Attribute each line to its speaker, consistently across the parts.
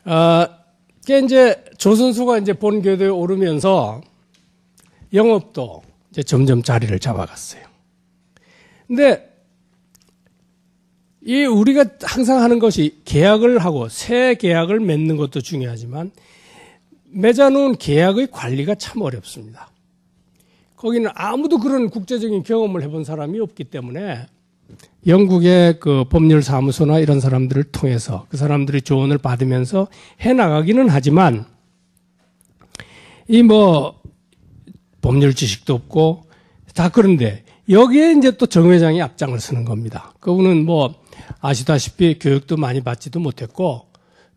Speaker 1: 그게 이제 조선소가 이제 본궤도에 오르면서 영업도 이제 점점 자리를 잡아갔어요. 근데 이 우리가 항상 하는 것이 계약을 하고 새 계약을 맺는 것도 중요하지만 맺어놓은 계약의 관리가 참 어렵습니다. 거기는 아무도 그런 국제적인 경험을 해본 사람이 없기 때문에 영국의 그 법률사무소나 이런 사람들을 통해서 그 사람들이 조언을 받으면서 해나가기는 하지만 이 뭐 법률 지식도 없고 다 그런데 여기에 이제 또 정 회장이 앞장을 서는 겁니다. 그분은 뭐 아시다시피 교육도 많이 받지도 못했고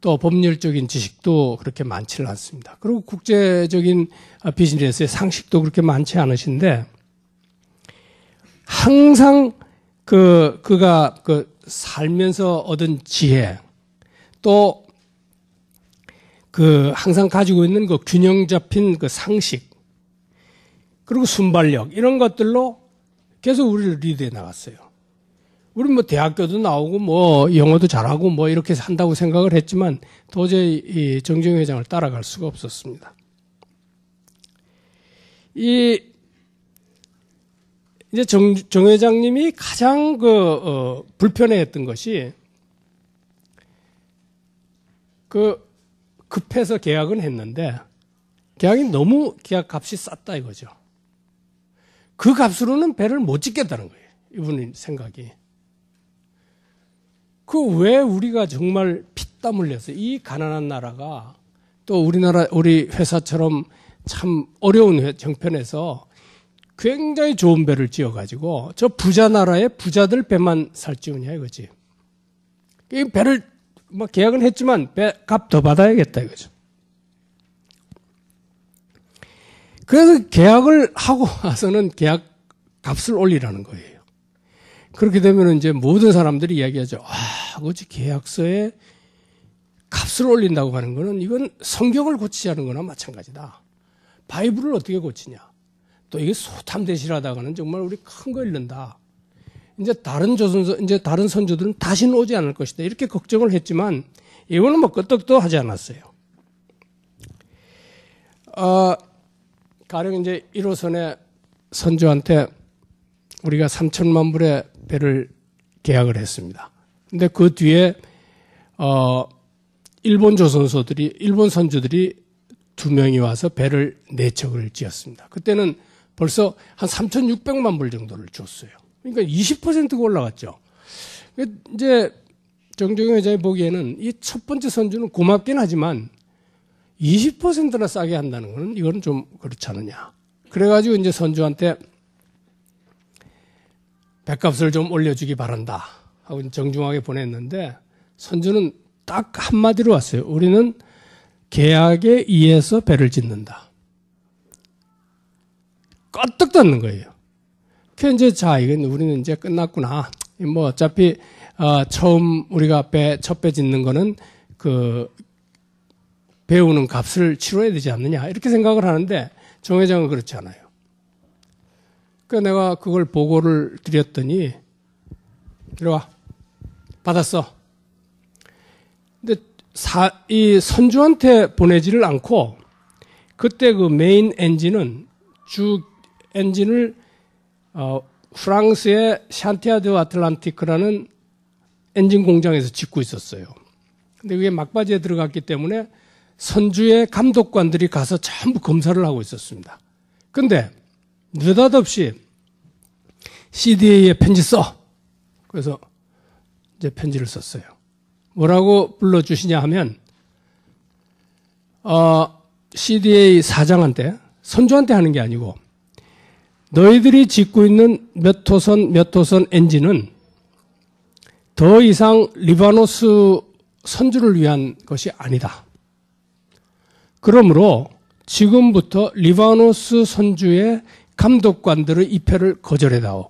Speaker 1: 또 법률적인 지식도 그렇게 많지는 않습니다. 그리고 국제적인 비즈니스의 상식도 그렇게 많지 않으신데 항상 그가 살면서 얻은 지혜 또 항상 가지고 있는 그 균형 잡힌 그 상식 그리고 순발력 이런 것들로 계속 우리를 리드해 나갔어요. 우리 뭐 대학교도 나오고 뭐 영어도 잘하고 뭐 이렇게 한다고 생각을 했지만 도저히 이 정정희 회장을 따라갈 수가 없었습니다. 이제 정 회장님이 가장 불편해했던 것이 급해서 계약은 했는데 계약이 너무 계약 값이 쌌다 이거죠. 그 값으로는 배를 못 짓겠다는 거예요. 이분의 생각이. 왜 우리가 정말 피땀 흘려서 이 가난한 나라가 또 우리 회사처럼 참 어려운 형편에서 굉장히 좋은 배를 지어가지고 저 부자 나라의 부자들 배만 살찌우냐 이거지. 이 배를 막 계약은 했지만 배 값 더 받아야겠다 이거죠. 그래서 계약을 하고 와서는 계약 값을 올리라는 거예요. 그렇게 되면 이제 모든 사람들이 이야기하죠. 그렇지 계약서에 값을 올린다고 하는 거는 이건 성경을 고치자는 거나 마찬가지다. 바이블을 어떻게 고치냐. 또 이게 소탐대실하다가는 정말 우리 큰 거 잃는다. 이제 다른 선조들은 다시는 오지 않을 것이다. 이렇게 걱정을 했지만 이거는 뭐 끄떡도 하지 않았어요. 가령 이제 1호선의 선조한테 우리가 3천만 불의 배를 계약을 했습니다. 근데 그 뒤에 일본 선주들이 2명이 와서 배를 4척을 지었습니다. 그때는 벌써 한 3,600만 불 정도를 줬어요. 그러니까 20%가 올라갔죠. 이제 정정희 회장이 보기에는 이 첫 번째 선주는 고맙긴 하지만 20%나 싸게 한다는 거는 이건 좀 그렇지 않느냐. 그래가지고 이제 선주한테 배값을 좀 올려주기 바란다 하고 정중하게 보냈는데 선주는 딱 한마디로 왔어요. 우리는 계약에 의해서 배를 짓는다. 껐떡 닫는 거예요. 그 이제 이건 우리는 이제 끝났구나. 뭐 어차피 처음 우리가 첫 배 짓는 거는 배우는 값을 치러야 되지 않느냐 이렇게 생각을 하는데 정 회장은 그렇지 않아요. 그러니까 내가 그걸 보고를 드렸더니 들어와 받았어. 근데 이 선주한테 보내지를 않고 그때 그 메인 엔진은 주 엔진을 프랑스의 샨티아드 아틀란티크라는 엔진 공장에서 짓고 있었어요. 근데 그게 막바지에 들어갔기 때문에 선주의 감독관들이 가서 전부 검사를 하고 있었습니다. 근데 느닷없이 CDA에 편지 써. 그래서 이제 편지를 썼어요. 뭐라고 불러주시냐 하면 CDA 사장한테 선주한테 하는 게 아니고 너희들이 짓고 있는 몇 호선 엔진은 더 이상 리바노스 선주를 위한 것이 아니다. 그러므로 지금부터 리바노스 선주의 감독관들의 입회를 거절해다오.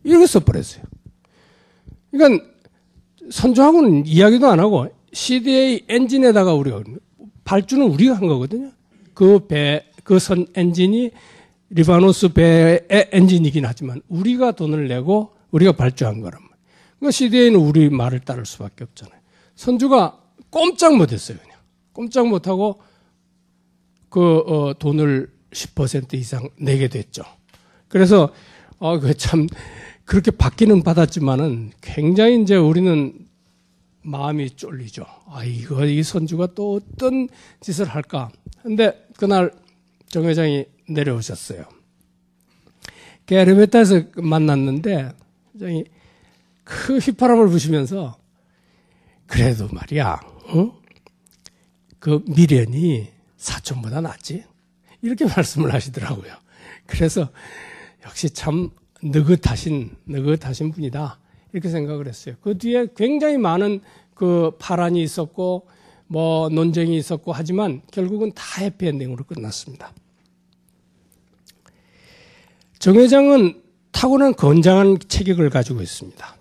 Speaker 1: 이렇게 써버렸어요. 그러니까 선주하고는 이야기도 안 하고 CDA 엔진에다가 우리가 발주는 우리가 한 거거든요. 그 선 엔진이 리바노스 배의 엔진이긴 하지만 우리가 돈을 내고 우리가 발주한 거란 말이에요. 그러니까 CDA는 우리 말을 따를 수밖에 없잖아요. 선주가 꼼짝 못했어요. 그냥. 꼼짝 못하고 돈을 10% 이상 내게 됐죠. 그래서 참 그렇게 받기는 받았지만은 굉장히 이제 우리는 마음이 쫄리죠. 이 선주가 또 어떤 짓을 할까? 근데 그날 정 회장이 내려오셨어요. 엘리베이터에서 만났는데 굉장히 그 휘파람을 부시면서 그래도 말이야, 그 미련이 사촌보다 낫지? 이렇게 말씀을 하시더라고요. 그래서 역시 참 느긋하신 분이다. 이렇게 생각을 했어요. 그 뒤에 굉장히 많은 그 파란이 있었고, 뭐 논쟁이 있었고 하지만 결국은 다 해피엔딩으로 끝났습니다. 정 회장은 타고난 건장한 체격을 가지고 있습니다.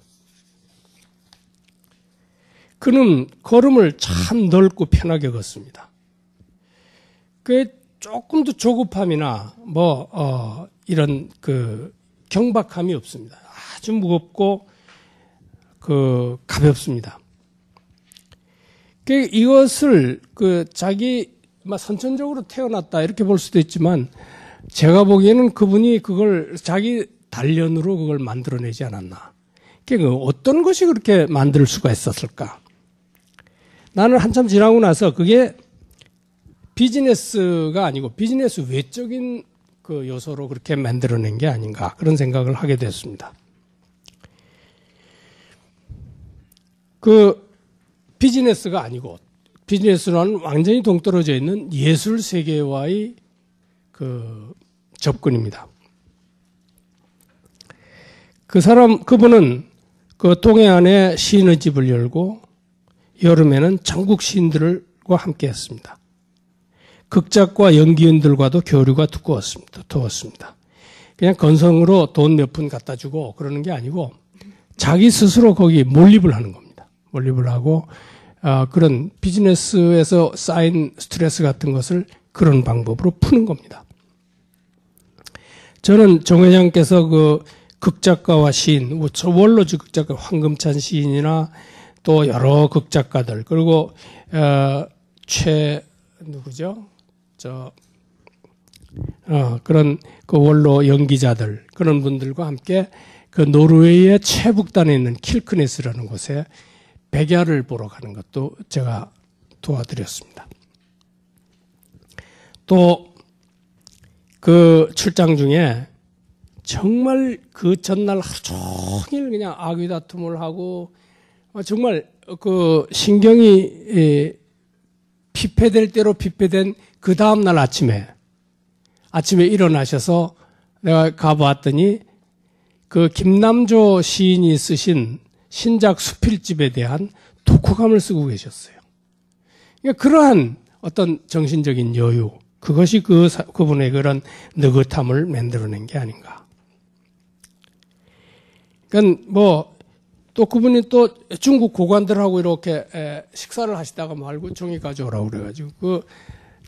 Speaker 1: 그는 걸음을 참 넓고 편하게 걷습니다. 그 조금도 조급함이나 이런 그 경박함이 없습니다. 아주 무겁고 가볍습니다. 이것을 자기 선천적으로 태어났다 이렇게 볼 수도 있지만 제가 보기에는 그분이 그걸 자기 단련으로 그걸 만들어내지 않았나. 어떤 것이 그렇게 만들 수가 있었을까? 나는 한참 지나고 나서 그게 비즈니스가 아니고 비즈니스 외적인 그 요소로 그렇게 만들어낸 게 아닌가 그런 생각을 하게 됐습니다. 비즈니스가 아니고 비즈니스는 완전히 동떨어져 있는 예술 세계와의 접근입니다. 그분은 동해안에 시인의 집을 열고 여름에는 전국 시인들과 함께 했습니다. 극작과 연기인들과도 교류가 두꺼웠습니다. 그냥 건성으로 돈 몇 푼 갖다 주고 그러는 게 아니고 자기 스스로 거기 몰입을 하는 겁니다. 몰입을 하고 그런 비즈니스에서 쌓인 스트레스 같은 것을 그런 방법으로 푸는 겁니다. 저는 정 회장께서 극작가와 시인, 원로지 극작가 황금찬 시인이나 또 여러 극작가들 그리고 누구죠? 그런 원로 연기자들 그런 분들과 함께 노르웨이의 최북단에 있는 킬크네스라는 곳에 백야를 보러 가는 것도 제가 도와드렸습니다. 또 출장 중에 정말 전날 하루 종일 그냥 아귀다툼을 하고 정말 신경이 피폐될 대로 피폐된 그 다음날 아침에 일어나셔서 내가 가보았더니 김남조 시인이 쓰신 신작 수필집에 대한 독후감을 쓰고 계셨어요. 그러니까 그러한 어떤 정신적인 여유, 그것이 그분의 그런 느긋함을 만들어낸 게 아닌가. 그러니까 또 그분이 또 중국 고관들하고 이렇게 식사를 하시다가 말고 종이 가져오라고 그래가지고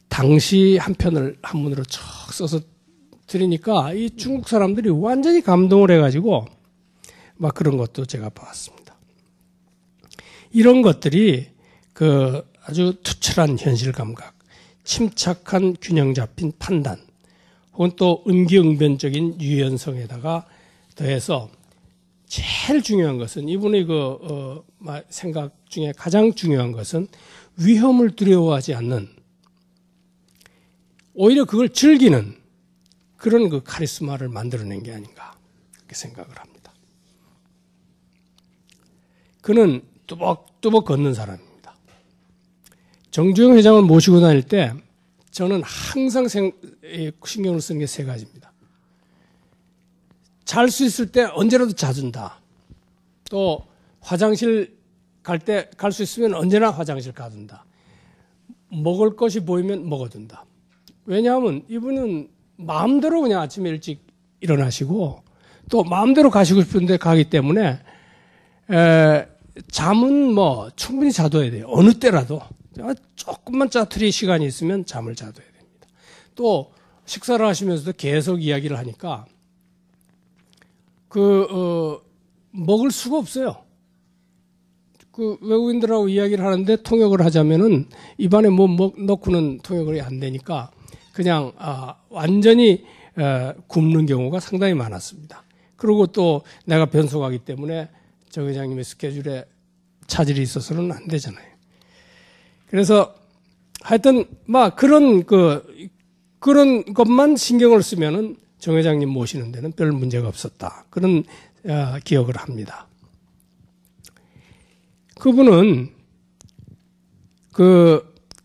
Speaker 1: 당시 한 편을 한문으로 척 써서 드리니까 이 중국 사람들이 완전히 감동을 해가지고 그런 것도 제가 봤습니다. 이런 것들이 아주 투철한 현실 감각, 침착한 균형 잡힌 판단, 혹은 또 임기응변적인 유연성에다가 더해서 제일 중요한 것은 이분의 생각 중에 가장 중요한 것은 위험을 두려워하지 않는 오히려 그걸 즐기는 그런 카리스마를 만들어낸 게 아닌가 그렇게 생각을 합니다. 그는 뚜벅뚜벅 걷는 사람입니다. 정주영 회장을 모시고 다닐 때 저는 항상 신경을 쓰는 게 세 가지입니다. 잘 수 있을 때 언제라도 자준다. 또 화장실 갈 수 있으면 언제나 화장실 가둔다. 먹을 것이 보이면 먹어둔다. 왜냐하면 이분은 마음대로 그냥 아침에 일찍 일어나시고 또 마음대로 가시고 싶은데 가기 때문에 잠은 충분히 자둬야 돼요. 어느 때라도. 조금만 짜투리 시간이 있으면 잠을 자둬야 됩니다. 또 식사를 하시면서도 계속 이야기를 하니까 먹을 수가 없어요. 그 외국인들하고 이야기를 하는데 통역을 하자면은 입안에 뭐 넣고는 통역이 안 되니까 그냥 완전히 굶는 경우가 상당히 많았습니다. 그리고 또 내가 변속하기 때문에 정 회장님의 스케줄에 차질이 있어서는 안 되잖아요. 그래서 하여튼 막 그런 것만 신경을 쓰면은 정 회장님 모시는 데는 별 문제가 없었다. 그런 기억을 합니다. 그분은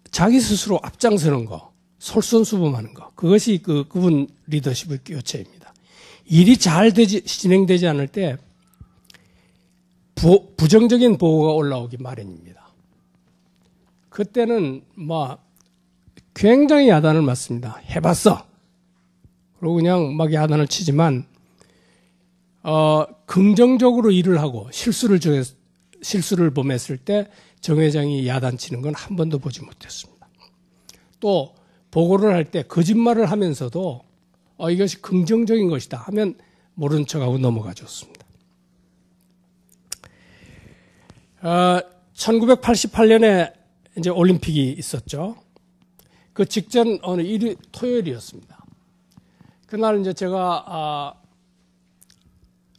Speaker 1: 자기 스스로 앞장서는 거, 솔선수범하는 거, 그것이 그분 리더십의 교체입니다. 일이 잘 진행되지 않을 때 부정적인 보고가 올라오기 마련입니다. 그때는 굉장히 야단을 맞습니다. 해봤어. 그리고 그냥 막 야단을 치지만 긍정적으로 일을 하고 실수를 범했을 때 정 회장이 야단치는 건 한 번도 보지 못했습니다. 또 보고를 할 때 거짓말을 하면서도 이것이 긍정적인 것이다 하면 모른 척하고 넘어가 줬습니다. 1988년에 이제 올림픽이 있었죠. 그 직전 어느 토요일이었습니다. 그날 이제 제가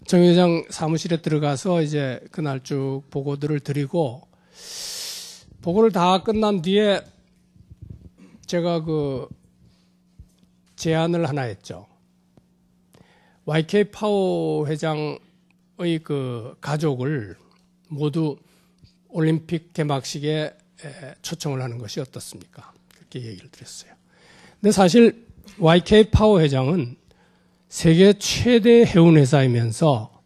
Speaker 1: 정 회장 사무실에 들어가서 이제 그날 쭉 보고들을 드리고 보고를 다 끝난 뒤에 제가 제안을 하나 했죠. YK 파워 회장의 가족을 모두 올림픽 개막식에 초청을 하는 것이 어떻습니까? 그렇게 얘기를 드렸어요. 근데 사실 YK 파워 회장은 세계 최대 해운 회사이면서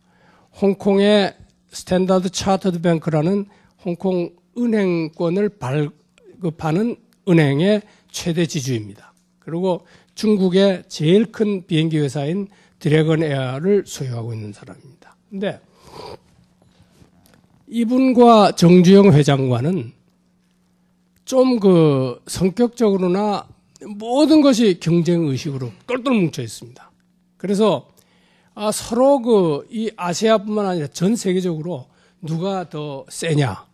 Speaker 1: 홍콩의 스탠다드 차터드 뱅크라는 홍콩 은행권을 발급하는 은행의 최대 지주입니다. 그리고 중국의 제일 큰 비행기 회사인 드래건 에어를 소유하고 있는 사람입니다. 근데 이분과 정주영 회장과는 좀 성격적으로나 모든 것이 경쟁의식으로 똘똘 뭉쳐 있습니다. 그래서 서로 이 아시아뿐만 아니라 전 세계적으로 누가 더 세냐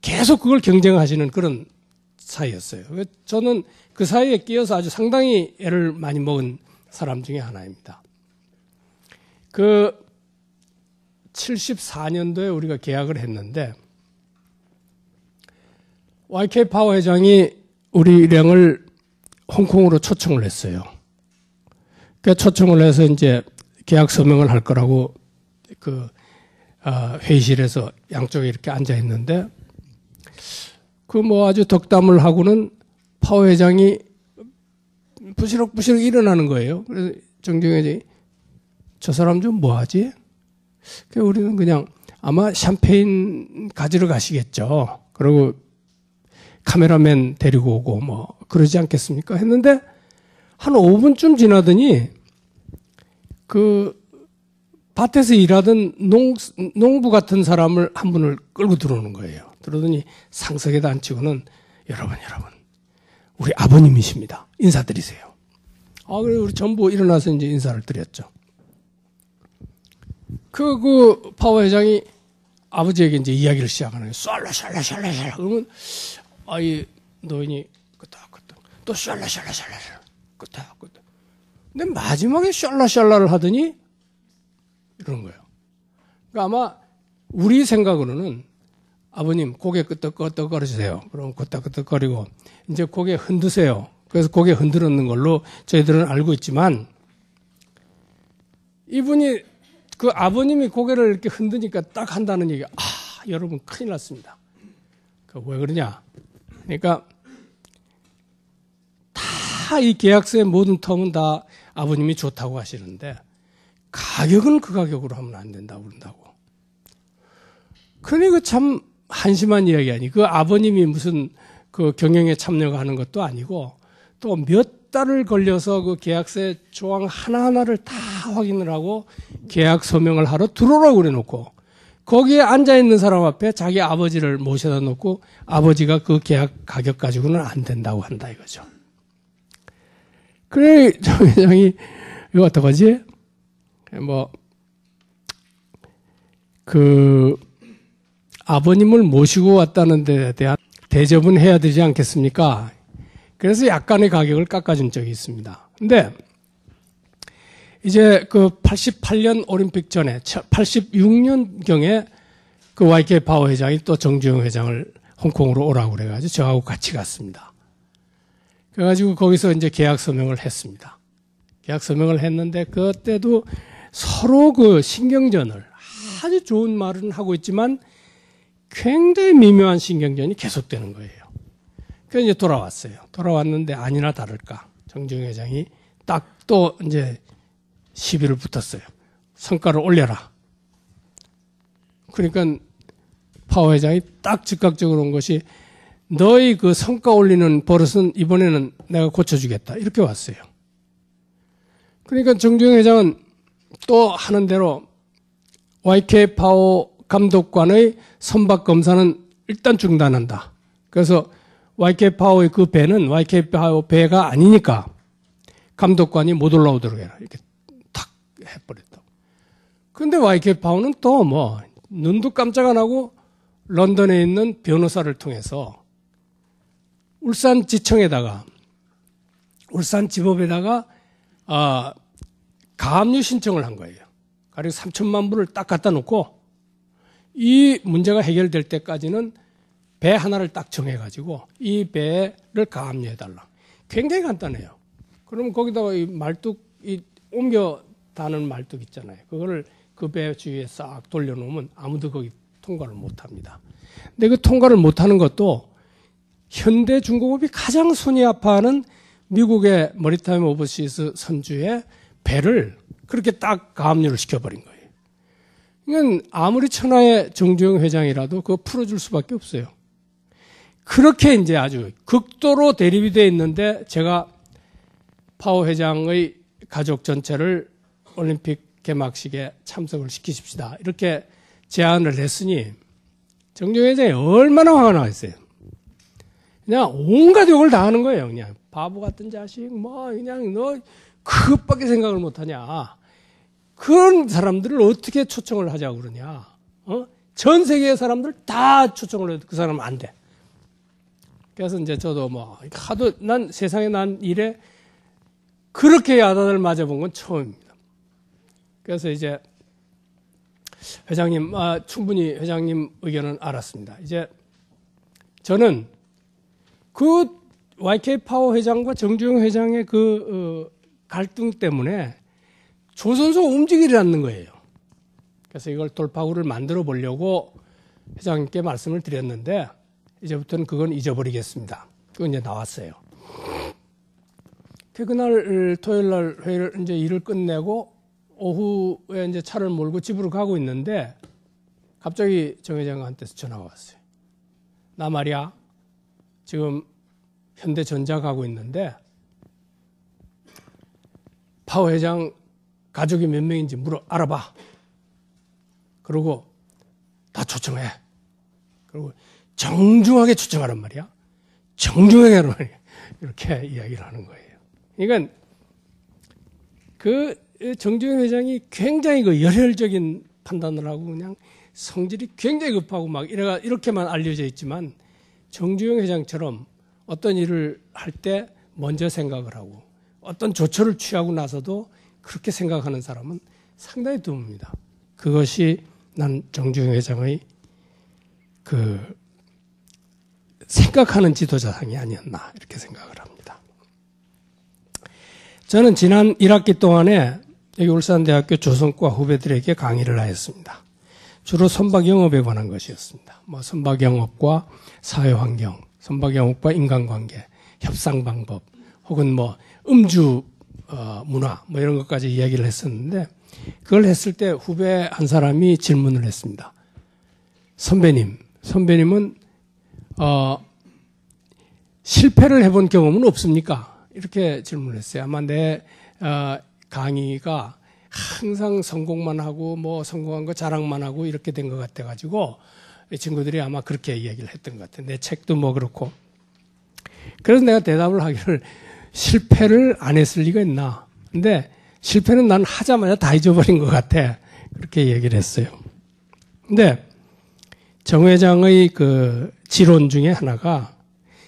Speaker 1: 계속 그걸 경쟁하시는 그런 사이였어요. 저는 그 사이에 끼어서 아주 상당히 애를 많이 먹은 사람 중에 하나입니다. 74년도에 우리가 계약을 했는데 YK 파워 회장이 우리 일행을 홍콩으로 초청을 했어요. 그 초청을 해서 이제 계약 서명을 할 거라고 회의실에서 양쪽에 이렇게 앉아 있는데 아주 덕담을 하고는 파워 회장이 부시럭부시럭 일어나는 거예요. 그래서 정주영 회장이 저 사람 좀 뭐 하지? 그래서 우리는 그냥 아마 샴페인 가지러 가시겠죠. 그리고 카메라맨 데리고 오고 그러지 않겠습니까? 했는데 한 5분쯤 지나더니 밭에서 일하던 농부 같은 사람을 한 분을 끌고 들어오는 거예요. 들어오더니 상석에다 앉히고는 여러분 우리 아버님이십니다. 인사드리세요. 그래서 우리 전부 일어나서 이제 인사를 드렸죠. 파워 회장이 아버지에게 이제 이야기를 시작하는 거예요. 샬라샬라샬라샬라. 그러면 이 노인이 끄덕끄덕 또 샬라샬라샬라샬라 끄덕끄덕. 근데 마지막에 샬라샬라를 하더니 이러는 거예요. 그러니까 아마 우리 생각으로는 아버님 고개 끄덕끄덕 거리세요. 그럼 끄덕끄덕거리고 이제 고개 흔드세요. 그래서 고개 흔들었는 걸로 저희들은 알고 있지만 이분이 아버님이 고개를 이렇게 흔드니까 딱 한다는 얘기가 여러분 큰일 났습니다. 왜 그러냐? 그러니까 다 이 계약서의 모든 텀은 다 아버님이 좋다고 하시는데 가격은 그 가격으로 하면 안 된다고 그런다고. 그러니 참 한심한 이야기 아니. 아버님이 무슨 경영에 참여하는 것도 아니고 또 몇 달을 걸려서 계약서의 조항 하나하나를 다 확인을 하고 계약 서명을 하러 들어오라고 그래 놓고 거기에 앉아있는 사람 앞에 자기 아버지를 모셔다 놓고 아버지가 그 계약 가격 가지고는 안 된다고 한다 이거죠. 그래, 정 회장이 이거 어떡하지? 아버님을 모시고 왔다는 데 대한 대접은 해야 되지 않겠습니까? 그래서 약간의 가격을 깎아준 적이 있습니다. 근데 이제 그 88년 올림픽 전에 86년경에 그 YK 파워 회장이 또 정주영 회장을 홍콩으로 오라고 그래가지고 저하고 같이 갔습니다. 그래가지고 거기서 이제 계약 서명을 했습니다. 계약 서명을 했는데 그때도 서로 그 신경전을 아주 좋은 말은 하고 있지만 굉장히 미묘한 신경전이 계속되는 거예요. 그래서 이제 돌아왔어요. 돌아왔는데 아니나 다를까 정주영 회장이 딱 또 이제 시비를 붙었어요. 성과를 올려라. 그러니까 파워 회장이 딱 즉각적으로 온 것이 너희 그 성과 올리는 버릇은 이번에는 내가 고쳐주겠다. 이렇게 왔어요. 그러니까 정주영 회장은 또 하는 대로 YK 파워 감독관의 선박 검사는 일단 중단한다. 그래서 YK 파워의 그 배는 YK 파워 배가 아니니까 감독관이 못 올라오도록 해라. 이렇게 탁 해버렸다. 그런데 YK 파워는 또 뭐 눈도 깜짝 안 하고 런던에 있는 변호사를 통해서 울산지청에다가 울산지법에다가 가압류 신청을 한 거예요. 가령 3천만 불을 딱 갖다 놓고 이 문제가 해결될 때까지는 배 하나를 딱 정해가지고 이 배를 가압류해달라. 굉장히 간단해요. 그러면 거기다가 이 말뚝, 이 옮겨 다는 말뚝 있잖아요. 그거를 그 배 주위에 싹 돌려놓으면 아무도 거기 통과를 못 합니다. 근데 그 통과를 못 하는 것도 현대중공업이 가장 손이 아파하는 미국의 머리타임 오버시스 선주의 배를 그렇게 딱 가압류를 시켜버린 거예요. 이건 아무리 천하의 정주영 회장이라도 그거 풀어줄 수밖에 없어요. 그렇게 이제 아주 극도로 대립이 되어 있는데 제가 파워 회장의 가족 전체를 올림픽 개막식에 참석을 시키십시다. 이렇게 제안을 했으니 정주영 회장이 얼마나 화가 나겠어요. 그냥 온갖 욕을 다 하는 거예요. 그냥 바보 같은 자식, 뭐 그냥 너 그것밖에 생각을 못하냐. 그런 사람들을 어떻게 초청을 하자고 그러냐. 전 세계의 사람들 다 초청을 해도 그 사람은 안 돼. 그래서 이제 저도 뭐 하도 난 세상에 난 일에 그렇게 야단을 맞아본 건 처음입니다. 그래서 이제 회장님, 충분히 회장님 의견은 알았습니다. 이제 저는 그 YK 파워 회장과 정주영 회장의 그 갈등 때문에 조선소가 움직이지 않는 거예요. 그래서 이걸 돌파구를 만들어 보려고 회장님께 말씀을 드렸는데 이제부터는 그건 잊어버리겠습니다. 그건 이제 나왔어요. 그날 토요일 날 회의를 이제 일을 끝내고 오후에 이제 차를 몰고 집으로 가고 있는데 갑자기 정 회장한테서 전화가 왔어요. 나 말이야 지금 현대전자 가고 있는데 파워 회장 가족이 몇 명인지 알아봐. 그리고 다 초청해. 그리고 정중하게 초청하란 말이야. 정중하게 하란 말이야. 이렇게 이야기를 하는 거예요. 그러니까 그 정주영 회장이 굉장히 그 열혈적인 판단을 하고 그냥 성질이 굉장히 급하고 막 이렇게만 알려져 있지만 정주영 회장처럼 어떤 일을 할 때 먼저 생각을 하고 어떤 조처를 취하고 나서도 그렇게 생각하는 사람은 상당히 드뭅니다. 그것이 난 정주영 회장의 그 생각하는 지도자상이 아니었나 이렇게 생각을 합니다. 저는 지난 1학기 동안에 여기 울산대학교 조선과 후배들에게 강의를 하였습니다. 주로 선박 영업에 관한 것이었습니다. 뭐 선박 영업과 사회환경, 선박 영업과 인간관계, 협상 방법, 혹은 뭐 음주 문화 뭐 이런 것까지 이야기를 했었는데 그걸 했을 때 후배 한 사람이 질문을 했습니다. 선배님은 실패를 해본 경험은 없습니까? 이렇게 질문을 했어요. 아마 내 강의가 항상 성공만 하고 뭐 성공한 거 자랑만 하고 이렇게 된 것 같아가지고 친구들이 아마 그렇게 이야기를 했던 것 같아요. 내 책도 뭐 그렇고. 그래서 내가 대답을 하기를 실패를 안 했을 리가 있나. 근데 실패는 난 하자마자 다 잊어버린 것 같아. 그렇게 얘기를 했어요. 근데 정 회장의 그 지론 중에 하나가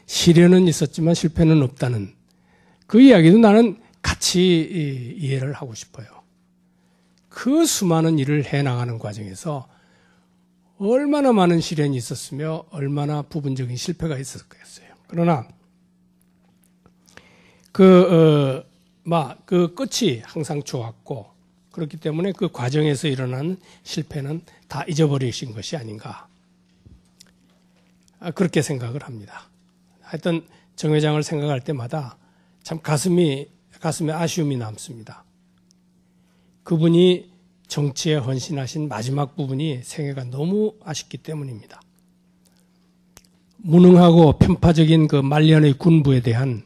Speaker 1: 실현은 있었지만 실패는 없다는 그 이야기도 나는 같이 이해를 하고 싶어요. 그 수많은 일을 해나가는 과정에서 얼마나 많은 시련이 있었으며 얼마나 부분적인 실패가 있었겠어요. 그러나 그 끝이 항상 좋았고 그렇기 때문에 그 과정에서 일어난 실패는 다 잊어버리신 것이 아닌가 그렇게 생각을 합니다. 하여튼 정 회장을 생각할 때마다 참 가슴에 아쉬움이 남습니다. 그분이 정치에 헌신하신 마지막 부분이 생애가 너무 아쉽기 때문입니다. 무능하고 편파적인 그 말년의 군부에 대한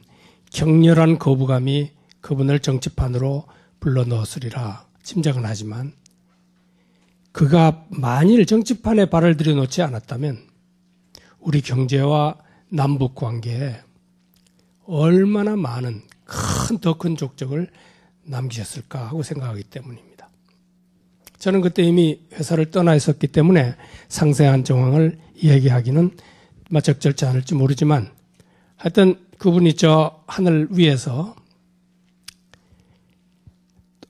Speaker 1: 격렬한 거부감이 그분을 정치판으로 불러넣었으리라 짐작은 하지만 그가 만일 정치판에 발을 들여놓지 않았다면 우리 경제와 남북 관계에 얼마나 많은 더 큰 족적을 남기셨을까 하고 생각하기 때문입니다. 저는 그때 이미 회사를 떠나 있었기 때문에 상세한 정황을 이야기하기는 적절치 않을지 모르지만 하여튼 그분이 저 하늘 위에서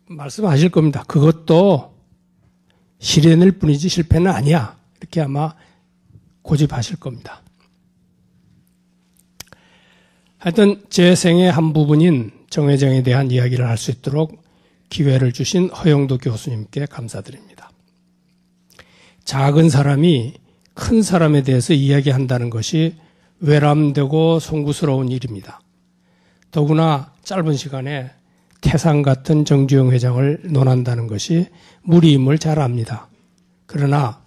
Speaker 1: 말씀하실 겁니다. 그것도 실현일 뿐이지 실패는 아니야. 이렇게 아마 고집하실 겁니다. 하여튼 제 생의 한 부분인 정 회장에 대한 이야기를 할 수 있도록 기회를 주신 허영도 교수님께 감사드립니다. 작은 사람이 큰 사람에 대해서 이야기한다는 것이 외람되고 송구스러운 일입니다. 더구나 짧은 시간에 태상 같은 정주영 회장을 논한다는 것이 무리임을 잘 압니다. 그러나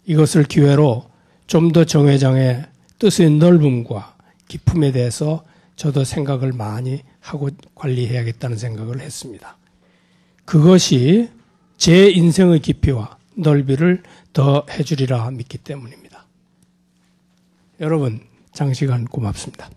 Speaker 1: 이것을 기회로 좀 더 정 회장의 뜻의 넓음과 깊음에 대해서 저도 생각을 많이 하고 관리해야겠다는 생각을 했습니다. 그것이 제 인생의 깊이와 넓이를 더 해주리라 믿기 때문입니다. 여러분, 장시간 고맙습니다.